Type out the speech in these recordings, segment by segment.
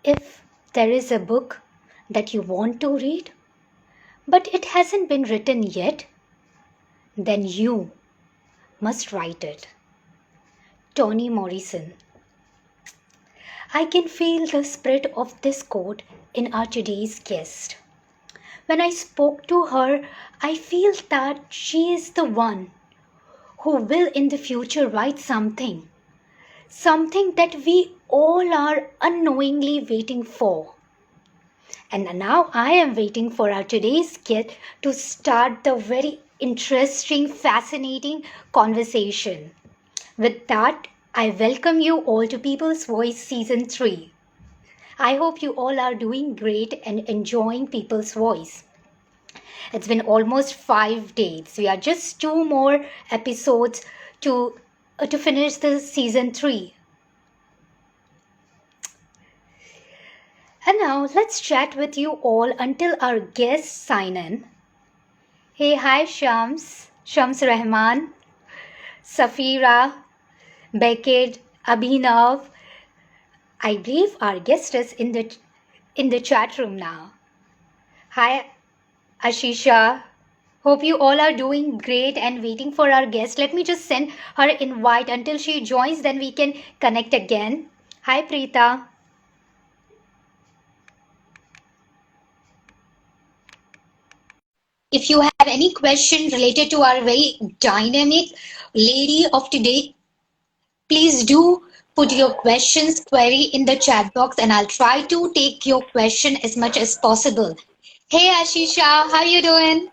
If there is a book that you want to read, but it hasn't been written yet, then you must write it. Toni Morrison. I can feel the spirit of this quote in our today's guest. When I spoke to her, I feel that she is the one who will in the future write something that we all are unknowingly waiting for. And now I am waiting for our today's guest to start the very interesting, fascinating conversation. With that, I welcome you all to People's Voice Season 3. I hope you all are doing great and enjoying People's Voice. It's been almost 5 days. We are just two more episodes to finish the season 3. And now let's chat with you all until our guests sign in. Hey, hi Shams Rahman, Safira, Beckett, Abhinav. I believe our guest is in the chat room now. Hi Ashisha. Hope you all are doing great and waiting for our guest. Let me just send her invite until she joins, then we can connect again. Hi Preeta. If you have any question related to our very dynamic lady of today, please do put your questions query in the chat box and I'll try to take your question as much as possible. Hey Ashisha, how are you doing?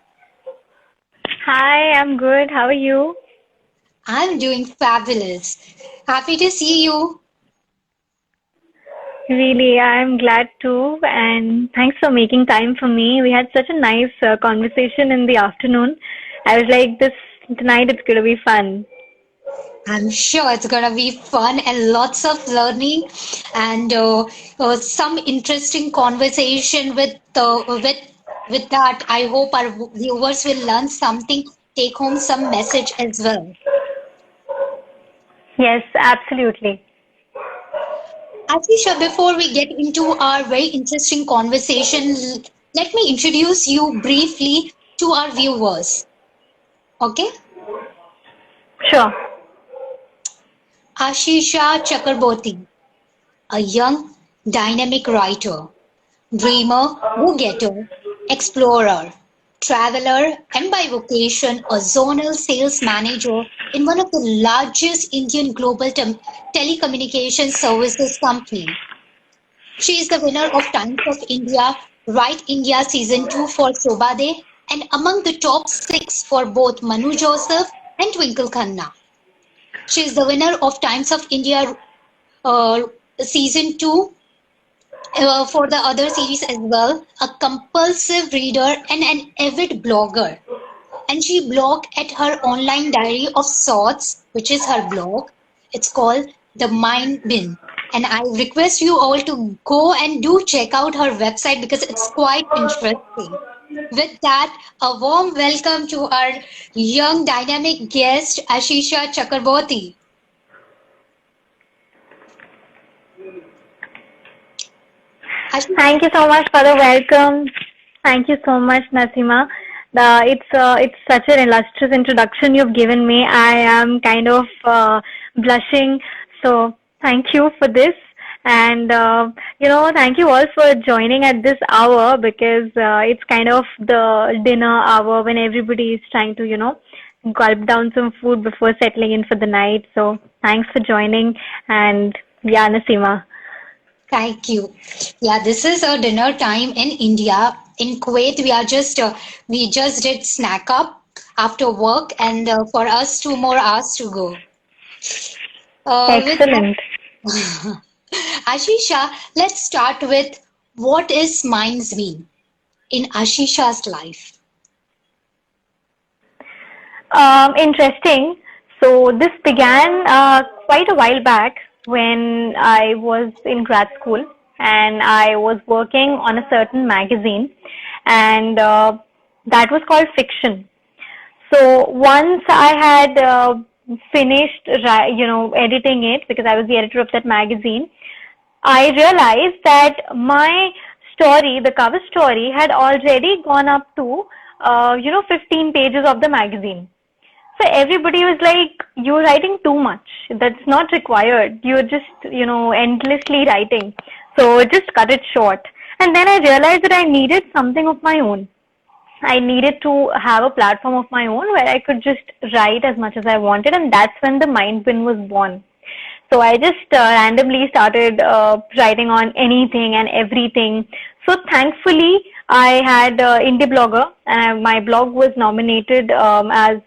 Hi, I'm good. How are you? I'm doing fabulous. Happy to see you. Really, I'm glad too. And thanks for making time for me. We had such a nice conversation in the afternoon. I was like, this tonight it's going to be fun. I'm sure it's gonna be fun and lots of learning and some interesting conversation with that. I hope our viewers will learn something, take home some message as well. Yes, absolutely. Atisha, before we get into our very interesting conversation, let me introduce you briefly to our viewers. Okay? Sure. Ashisha Chakraborty, a young, dynamic writer, dreamer, go-getter, explorer, traveler, and by vocation a zonal sales manager in one of the largest Indian global telecommunications services company. She is the winner of Times of India Right India Season 2 for Shobha De and among the top 6 for both Manu Joseph and Twinkle Khanna. She is the winner of Times of India uh, Season 2 for the other series as well, a compulsive reader and an avid blogger. And she blogged at her online diary of sorts, which is her blog. It's called The Mind Bin. And I request you all to go and do check out her website because it's quite interesting. With that, a warm welcome to our young dynamic guest, Ashisha Chakraborty. Ashisha, Thank you so much for the welcome. Thank you so much, Nasima. It's such an illustrious introduction you've given me. I am kind of blushing. So thank you for this. And thank you all for joining at this hour because it's kind of the dinner hour when everybody is trying to gulp down some food before settling in for the night. So thanks for joining. And yeah, Nasima. thank you. Yeah, this is a dinner time in India. In Kuwait, we just did snack up after work, and for us, 2 more hours to go. With Excellent. that, Ashisha, let's start with what is Minds Mean in Ashisha's life. Interesting. So this began quite a while back when I was in grad school and I was working on a certain magazine, and that was called Fiction. So once I had finished, editing it because I was the editor of that magazine. I realized that my story, the cover story, had already gone up to 15 pages of the magazine. So everybody was like, "You're writing too much. That's not required. You're just, endlessly writing. So just cut it short." And then I realized that I needed something of my own. I needed to have a platform of my own where I could just write as much as I wanted, and that's when the Mindbin was born. So I just randomly started writing on anything and everything. So thankfully, I had Indie Blogger, and my blog was nominated as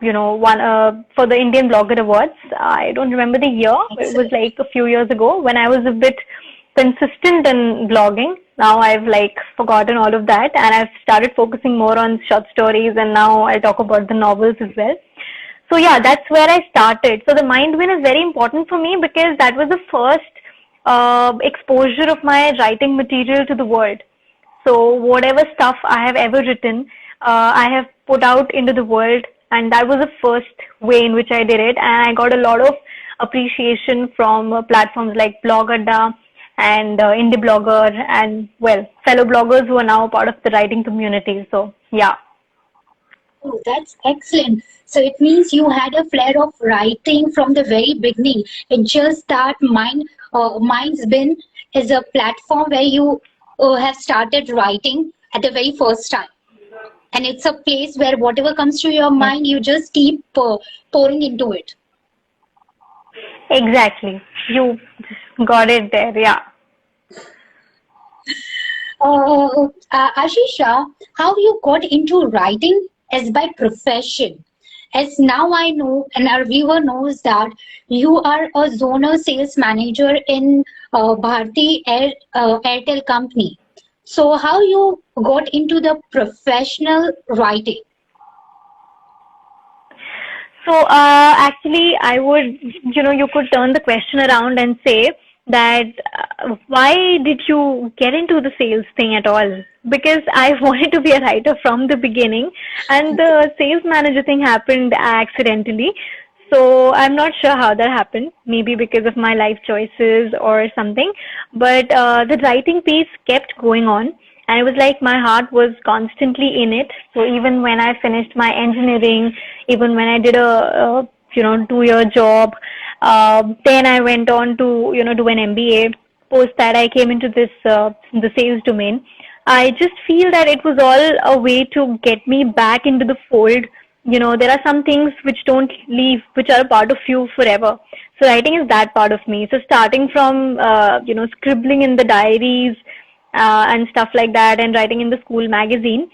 one for the Indian Blogger Awards. I don't remember the year. It was Excellent. like a few years ago when I was a bit consistent in blogging. Now I've like forgotten all of that, and I've started focusing more on short stories, and now I talk about the novels as well. So yeah, that's where I started. So the Mindwin is very important for me because that was the first exposure of my writing material to the world. So whatever stuff I have ever written, I have put out into the world, and that was the first way in which I did it. And I got a lot of appreciation from platforms like Blog Adda and Indie Blogger, and well, fellow bloggers who are now part of the writing community. So yeah. Oh, that's excellent. So it means you had a flair of writing from the very beginning. It's just that Mind's Bin is a platform where you have started writing at the very first time. And it's a place where whatever comes to your mind, you just keep pouring into it. Exactly. You just got it there. Yeah. Ashisha, how you got into writing as by profession? As now I know, and our viewer knows that you are a zonal sales manager in Airtel company. So how you got into the professional writing? So actually, I would, you could turn the question around and say that why did you get into the sales thing at all? Because I wanted to be a writer from the beginning, and the sales manager thing happened accidentally. So I'm not sure how that happened. Maybe because of my life choices or something. But the writing piece kept going on, and it was like my heart was constantly in it. So even when I finished my engineering, even when I did a 2-year job, then I went on to do an MBA. Post that, I came into this the sales domain. I just feel that it was all a way to get me back into the fold. There are some things which don't leave, which are a part of you forever. So writing is that part of me. So starting from scribbling in the diaries and stuff like that, and writing in the school magazine,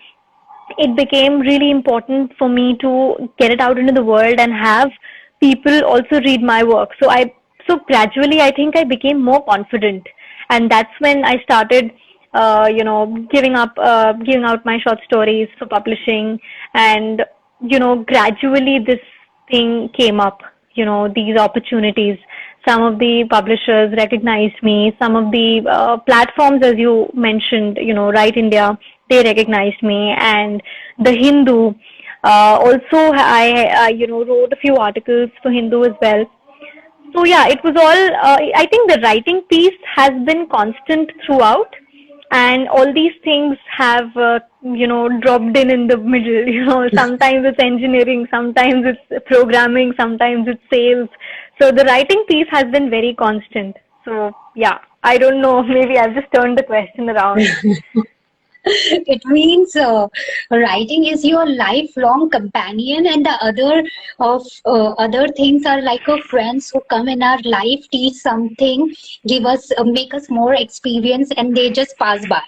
it became really important for me to get it out into the world and have people also read my work. So gradually I think I became more confident, and that's when I started giving out my short stories for publishing. And gradually this thing came up, these opportunities. Some of the publishers recognized me, some of the platforms, as you mentioned, Right India, they recognized me, and the Hindu. Also, I wrote a few articles for Hindu as well. So yeah, it was all. I think the writing piece has been constant throughout, and all these things have dropped in the middle. Sometimes it's engineering, sometimes it's programming, sometimes it's sales. So the writing piece has been very constant. So yeah, I don't know. Maybe I've just turned the question around. It means writing is your lifelong companion, and the other things are like a friends who come in our life, teach something, give us make us more experience, and they just pass by.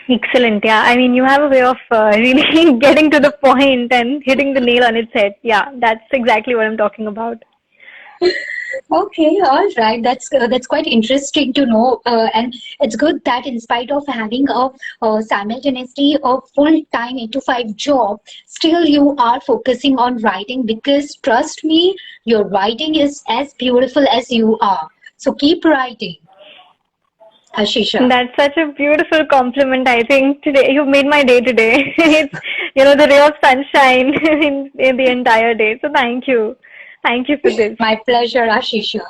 Excellent. Yeah. I mean, you have a way of really getting to the point and hitting the nail on its head. Yeah, that's exactly what I'm talking about. Okay, all right. That's quite interesting to know, and it's good that in spite of having a simultaneously a full-time 8 to 5 job, still you are focusing on writing, because trust me, your writing is as beautiful as you are. So keep writing, Ashisha. That's such a beautiful compliment. I think today you've made my day today. It's the ray of sunshine in the entire day. So thank you for this. My pleasure, Ashisha.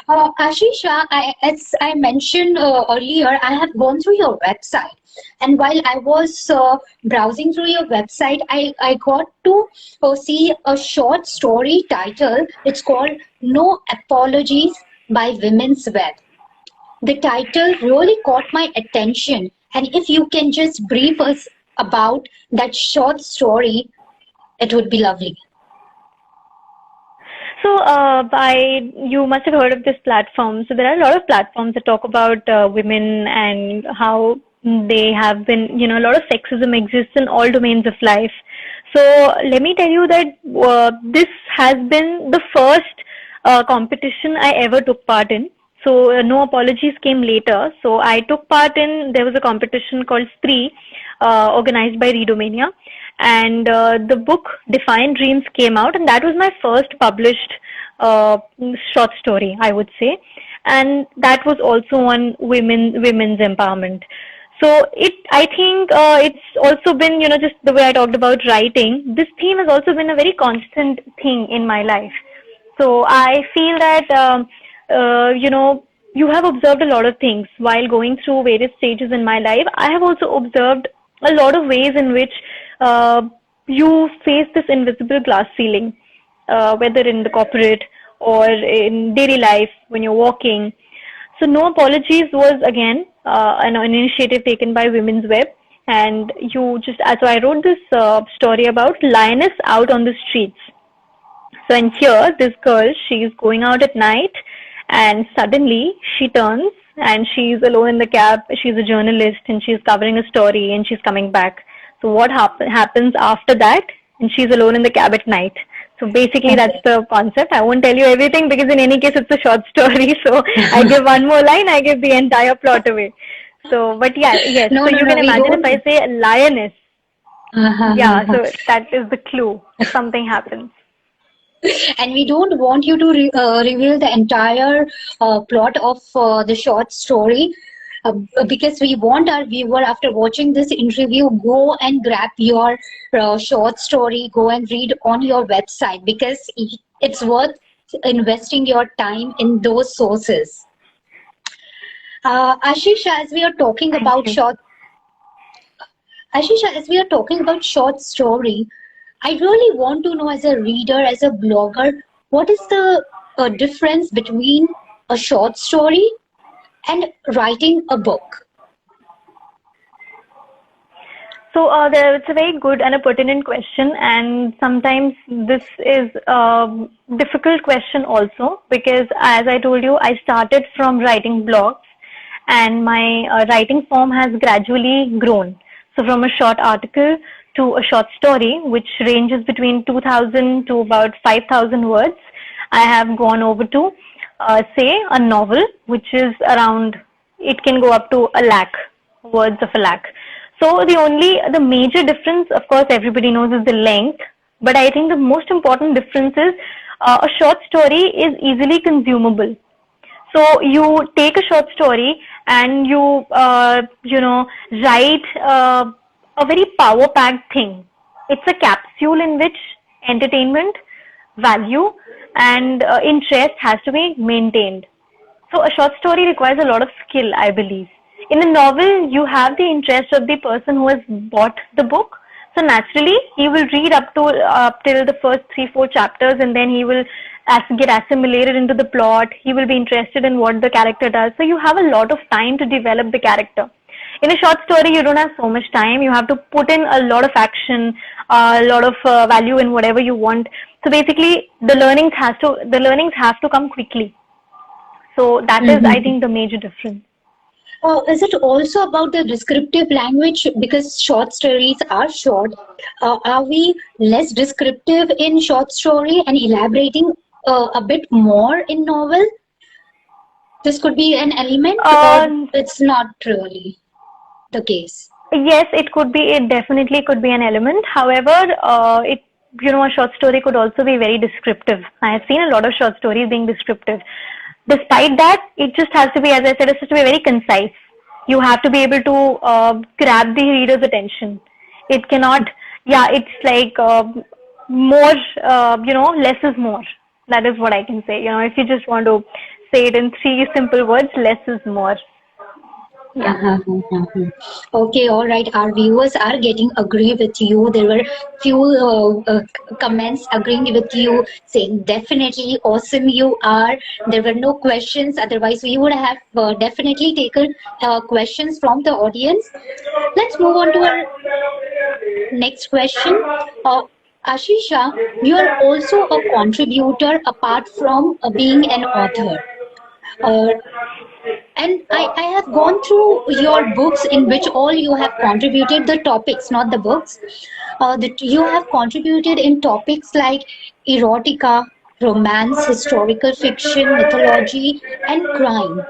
Ashisha, as I mentioned earlier, I have gone through your website. And while I was browsing through your website, I got to see a short story title. It's called No Apologies by Women's Web. The title really caught my attention. And if you can just brief us about that short story, it would be lovely. So, you must have heard of this platform. So there are a lot of platforms that talk about women and how they have been, a lot of sexism exists in all domains of life. So let me tell you that this has been the first competition I ever took part in. So no apologies came later. So I took part in, there was a competition called Spree, organized by Redomania, and the book Defiant Dreams came out, and that was my first published uh, short story, I would say, and that was also on women's empowerment. So I think it's also been, just the way I talked about writing. This theme has also been a very constant thing in my life. So I feel that you have observed a lot of things while going through various stages in my life. I have also observed a lot of ways in which uh, you face this invisible glass ceiling, whether in the corporate or in daily life when you're walking. So No Apologies was again an initiative taken by Women's Web, and so I wrote this story about lioness out on the streets. So in here, this girl, she's going out at night, and suddenly she turns and she's alone in the cab. She's a journalist and she's covering a story and she's coming back. So what happens after that? And she's alone in the cab at night. So basically, that's the concept. I won't tell you everything because in any case, it's a short story. So I give one more line, I give the entire plot away. So, but yeah, yes. No, So no, you no, can we imagine don't. if I say lioness. Yeah. Uh-huh. So that is the clue. Something happens. And we don't want you to reveal the entire plot of the short story because we want our viewer, after watching this interview, go and grab your short story, go and read on your website because it's worth investing your time in those sources. Ashisha, as we are talking Thank about you. short Ashisha, as we are talking about short story, I really want to know, as a reader, as a blogger, what is the difference between a short story and writing a book? So it's a very good and a pertinent question, and sometimes this is a difficult question also because, as I told you, I started from writing blogs, and my writing form has gradually grown. So from a short article to a short story, which ranges between 2,000 to about 5,000 words, I have gone over to say a novel, which is around, it can go up to a lakh words of a lakh. So the major difference, of course, everybody knows is the length. But I think the most important difference is a short story is easily consumable. So you take a short story and write a very power packed thing. It's a capsule in which entertainment, value, and interest has to be maintained. So a short story requires a lot of skill, I believe. In a novel, you have the interest of the person who has bought the book. So naturally, he will read up till the first 3-4 chapters, and then he will get assimilated into the plot. He will be interested in what the character does. So you have a lot of time to develop the character. In a short story, you don't have so much time. You have to put in a lot of action, a lot of value in whatever you want. So basically, the learnings have to come quickly. So that is, I Mhm. think, the major difference. Is it also about the descriptive language? Because short stories are short. Are we less descriptive in short story and elaborating a bit more in novel? This could be an element, or Uh, it's not really the case. yes, it could be. It definitely could be an element. However, a short story could also be very descriptive. I have seen a lot of short stories being descriptive. Despite that, it just has to be, as I said, it has to be very concise. You have to be able to grab the reader's attention. It cannot, yeah, it's like more, less is more. That is what I can say. If you just want to say it in 3 simple words: less is more. Yeah. Okay, all right. Our viewers are getting agree with you. There were few comments agreeing with you, saying definitely awesome you are. There were no questions. Otherwise, we would have definitely taken questions from the audience. Let's move on to our next question. Ashisha, you are also a contributor apart from being an author. Uh, and I have gone through your books in which all you have contributed the topics, not the books. That you have contributed in topics like erotica, romance, historical fiction, mythology, and crime.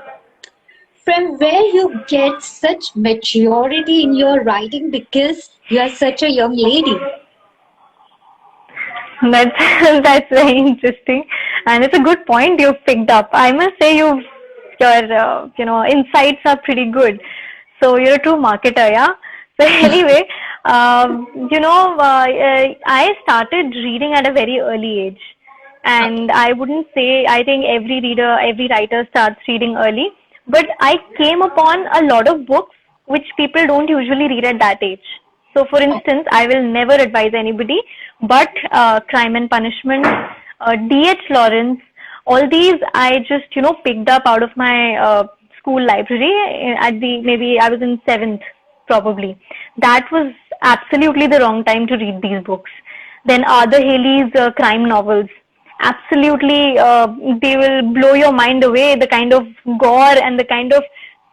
From where you get such maturity in your writing because you are such a young lady. That's that's very interesting, and it's a good point you've picked up. I must say your insights are pretty good. So you're a true marketer, yeah. So anyway, I started reading at a very early age, and I wouldn't say I think every reader, every writer starts reading early, but I came upon a lot of books which people don't usually read at that age. So, for instance, I will never advise anybody, but Crime and Punishment, D.H. Lawrence, all these I just picked up out of my school library at the maybe I was in seventh probably. That was absolutely the wrong time to read these books. Then Arthur Haley's crime novels. Absolutely, they will blow your mind away. The kind of gore and the kind of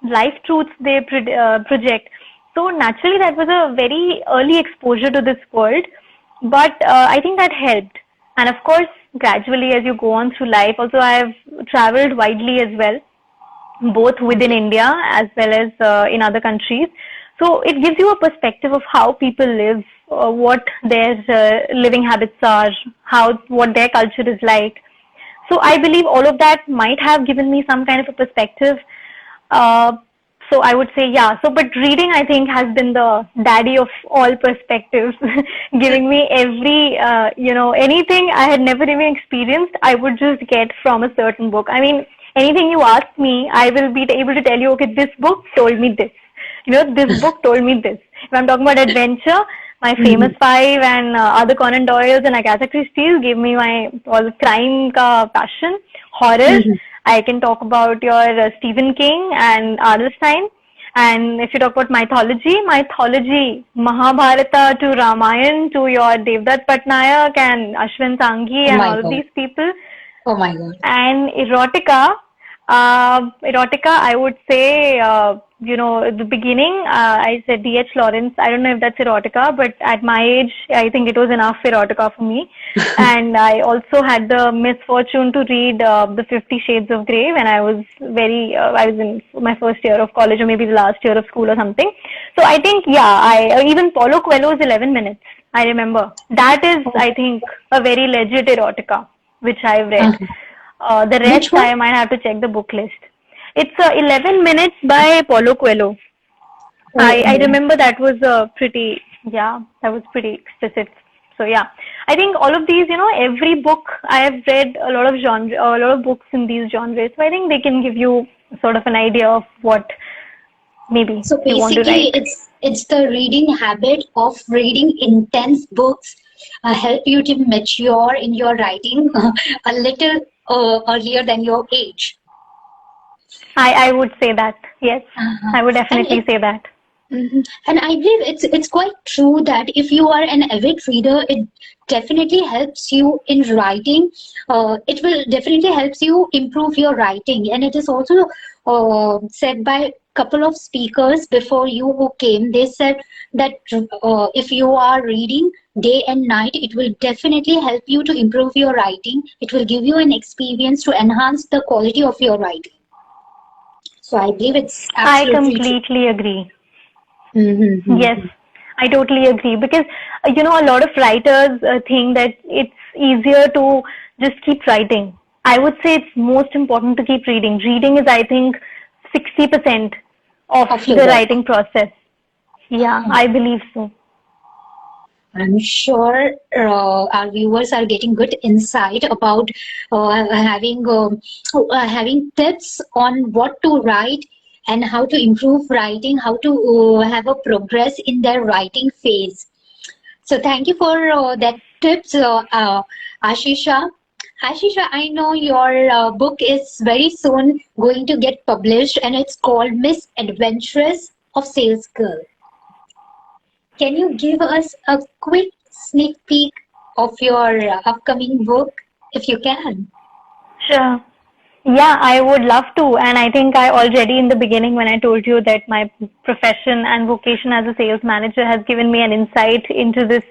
life truths they project. So naturally, that was a very early exposure to this world, but I think that helped. And of course, gradually as you go on through life, also I have traveled widely as well, both within India as well as in other countries. So it gives you a perspective of how people live, what their living habits are, what their culture is like. So I believe all of that might have given me some kind of a perspective. So I would say, yeah. So, but reading, I think, has been the daddy of all perspectives, giving me every, anything I had never even experienced, I would just get from a certain book. I mean, anything you ask me, I will be able to tell you, okay, this book told me this. This book told me this. If I'm talking about adventure, my Famous Five and other Conan Doyle's and Agatha Christie's gave me my all crime ka passion. Horror, I can talk about your Stephen King and R.L. Stein. And if you talk about mythology, Mahabharata to Ramayan to your Devdutt Patnaik and Ashwin Sanghi and all of these people. Oh my God. And erotica, I would say, at the beginning, I said D.H. Lawrence. I don't know if that's erotica, but at my age, I think it was enough erotica for me. And I also had the misfortune to read the 50 Shades of Grey when I was I was in my first year of college or maybe the last year of school or something. So I think, even Paulo Coelho's 11 Minutes, I remember. That is, I think, a very legit erotica, which I've read. The rest, I might have to check the book list. It's 11 Minutes by Paulo Coelho. I remember that was pretty explicit. So yeah, I think all of these, every book I have read a lot of books in these genres. So I think they can give you sort of an idea of what maybe you want to write. It's the reading habit of reading intense books help you to mature in your writing a little earlier than your age. I would say that, yes. I would definitely say that. And I believe it's quite true that if you are an avid reader, it definitely helps you in writing. It will definitely helps you improve your writing. And it is also said by a couple of speakers before you who came. They said that if you are reading day and night, it will definitely help you to improve your writing. It will give you an experience to enhance the quality of your writing. So I believe it's absolutely I completely agree. Mm-hmm. Yes, I totally agree because, a lot of writers think that it's easier to just keep writing. I would say it's most important to keep reading. Reading is, I think, 60% of the writing process. Yeah, I believe so. I'm sure our viewers are getting good insight about having tips on what to write and how to improve writing, how to have a progress in their writing phase. So thank you for that tips, Ashisha. Ashisha, I know your book is very soon going to get published, and it's called Miss Adventurous of Sales Girl. Can you give us a quick sneak peek of your upcoming book, if you can? Sure. Yeah, I would love to. And I think I already in the beginning, when I told you that my profession and vocation as a sales manager has given me an insight into this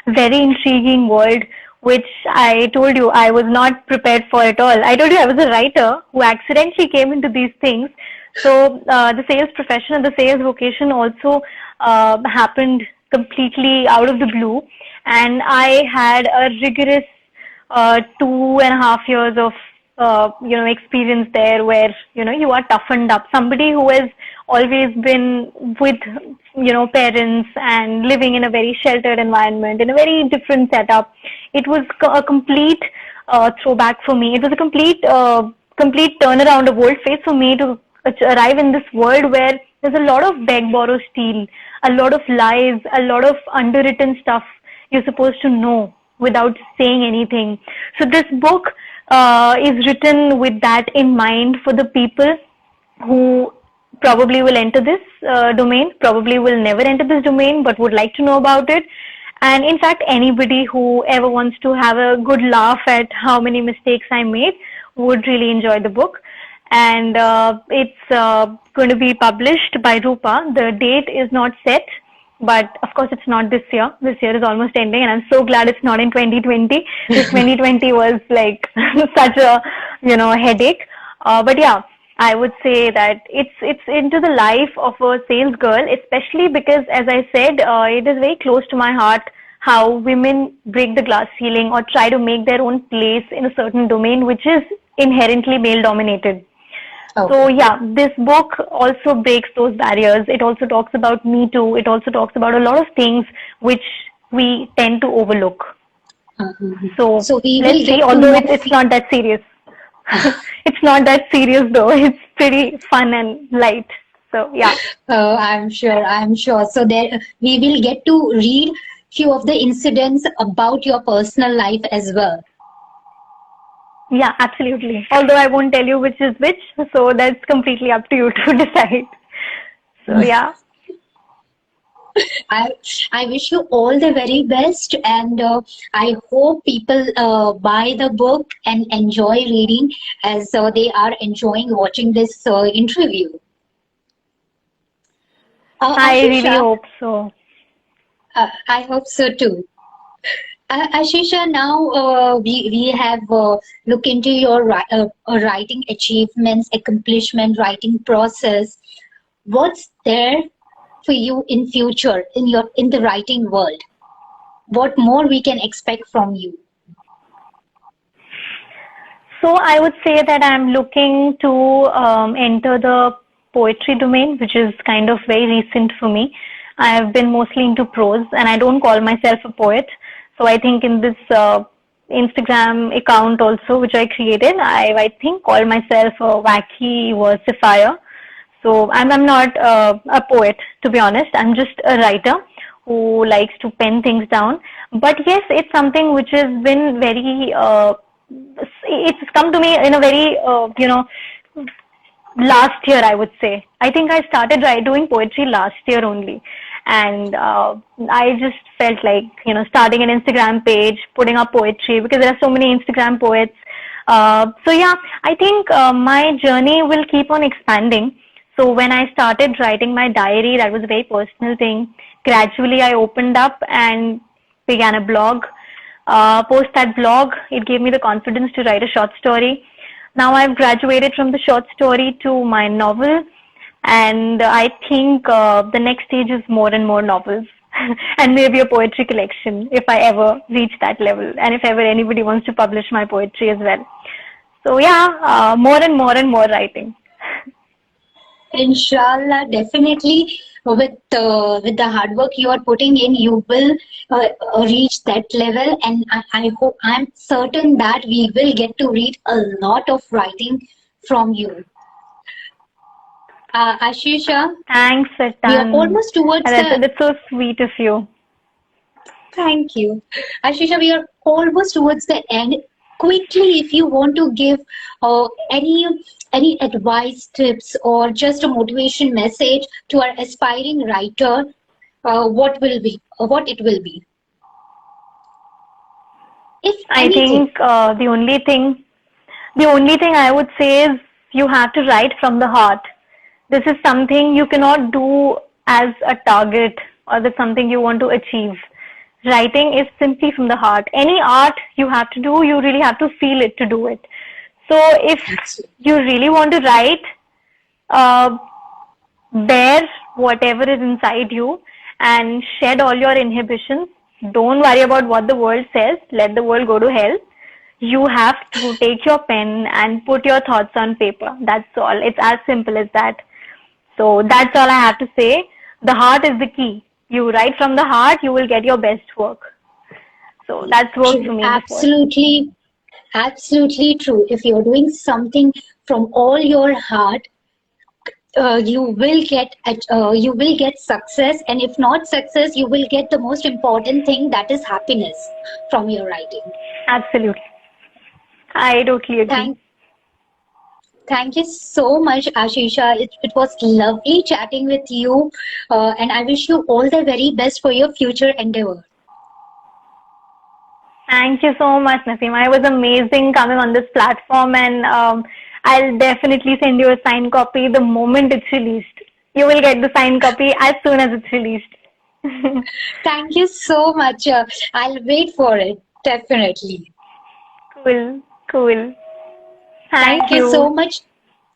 very intriguing world, which I told you I was not prepared for at all. I told you I was a writer who accidentally came into these things. So the sales profession and the sales vocation also happened completely out of the blue. And I had a rigorous 2.5 years of experience there, where you are toughened up. Somebody who has always been with parents and living in a very sheltered environment, in a very different setup, it was a complete throwback for me. It was a complete turnaround, a world face for me to arrive in this world where there's a lot of beg, borrow, steal, a lot of lies, a lot of underwritten stuff you're supposed to know without saying anything. So this book is written with that in mind, for the people who probably will enter this domain, probably will never enter this domain, but would like to know about it. And in fact, anybody who ever wants to have a good laugh at how many mistakes I made would really enjoy the book. And it's going to be published by Rupa. The date is not set, but of course it's not this year. This year is almost ending, and I'm so glad it's not in 2020. This 2020 was like such a headache. But yeah, I would say that it's into the life of a sales girl, especially because, as I said, it is very close to my heart how women break the glass ceiling or try to make their own place in a certain domain which is inherently male dominated. So yeah, this book also breaks those barriers. It also talks about Me Too. It also talks about a lot of things which we tend to overlook. So let's see, although it's not that serious. It's not that serious though. It's pretty fun and light. So yeah. I'm sure. So there we will get to read few of the incidents about your personal life as well. Yeah, absolutely. Although I won't tell you which is which, so that's completely up to you to decide. So yeah. I wish you all the very best, and I hope people buy the book and enjoy reading as they are enjoying watching this interview. I really hope so. I hope so too. Ashisha, now we have looked into your writing achievements, accomplishment, writing process. What's there for you in future in the writing world? What more we can expect from you? So I would say that I'm looking to enter the poetry domain, which is kind of very recent for me. I have been mostly into prose, and I don't call myself a poet. So I think in this Instagram account also, which I created, I think call myself a wacky versifier. So I'm not a poet, to be honest. I'm just a writer who likes to pen things down. But yes, it's something which has been very, it's come to me in a very, last year, I would say. I think I started doing poetry last year only. And I just felt like, starting an Instagram page, putting up poetry, because there are so many Instagram poets. So yeah, I think my journey will keep on expanding. So when I started writing my diary, that was a very personal thing. Gradually, I opened up and began a blog. Post that blog, it gave me the confidence to write a short story. Now I've graduated from the short story to my novel. And I think the next stage is more and more novels and maybe a poetry collection if I ever reach that level, and if ever anybody wants to publish my poetry as well. So yeah, more and more writing. Inshallah, definitely with the hard work you are putting in, you will reach that level, and I hope, I'm certain that we will get to read a lot of writing from you. Ashisha, Thanks, we are Sitan. almost towards the That's so sweet of you. Thank you. Ashisha, we are almost towards the end. Quickly, if you want to give any advice, tips, or just a motivation message to our aspiring writer, what it will be, if I anything. think the only thing I would say is you have to write from the heart. This is something you cannot do as a target or that's something you want to achieve. Writing is simply from the heart. Any art you have to do, you really have to feel it to do it. So if Absolutely. you really want to write, uh, bear whatever is inside you and shed all your inhibitions. Don't worry about what the world says. Let the world go to hell. You have to take your pen and put your thoughts on paper. That's all. It's as simple as that. So that's all I have to say. The heart is the key. You write from the heart, you will get your best work. So that's worked for True. me before. Absolutely true. If you're doing something from all your heart, you will get success, and if not success, you will get the most important thing, that is happiness from your writing. Absolutely. I totally agree. Thank you so much, Ashisha. It was lovely chatting with you, and I wish you all the very best for your future endeavor. Thank you so much, Nasima. It was amazing coming on this platform, and I'll definitely send you a signed copy the moment it's released. You will get the signed copy as soon as it's released. Thank you so much. I'll wait for it, definitely. Cool, cool. Thank Thank you so you. much.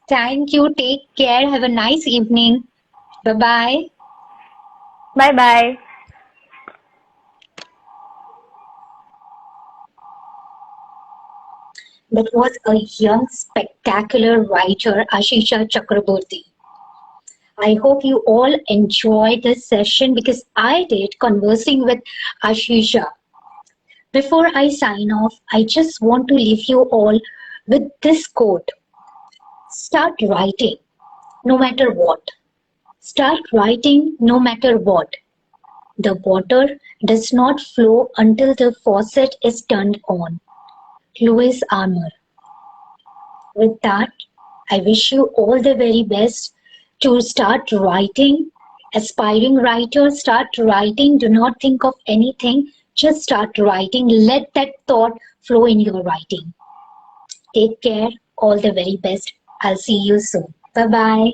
Thank you. Take care. Have a nice evening. Bye bye. Bye bye. That was a young, spectacular writer, Ashisha Chakraborty. I hope you all enjoyed this session because I did, conversing with Ashisha. Before I sign off, I just want to leave you all with this quote. Start writing, no matter what. Start writing no matter what. The water does not flow until the faucet is turned on. Louis Armour. With that, I wish you all the very best to start writing. Aspiring writers, start writing. Do not think of anything. Just start writing. Let that thought flow in your writing. Take care. All the very best. I'll see you soon. Bye bye.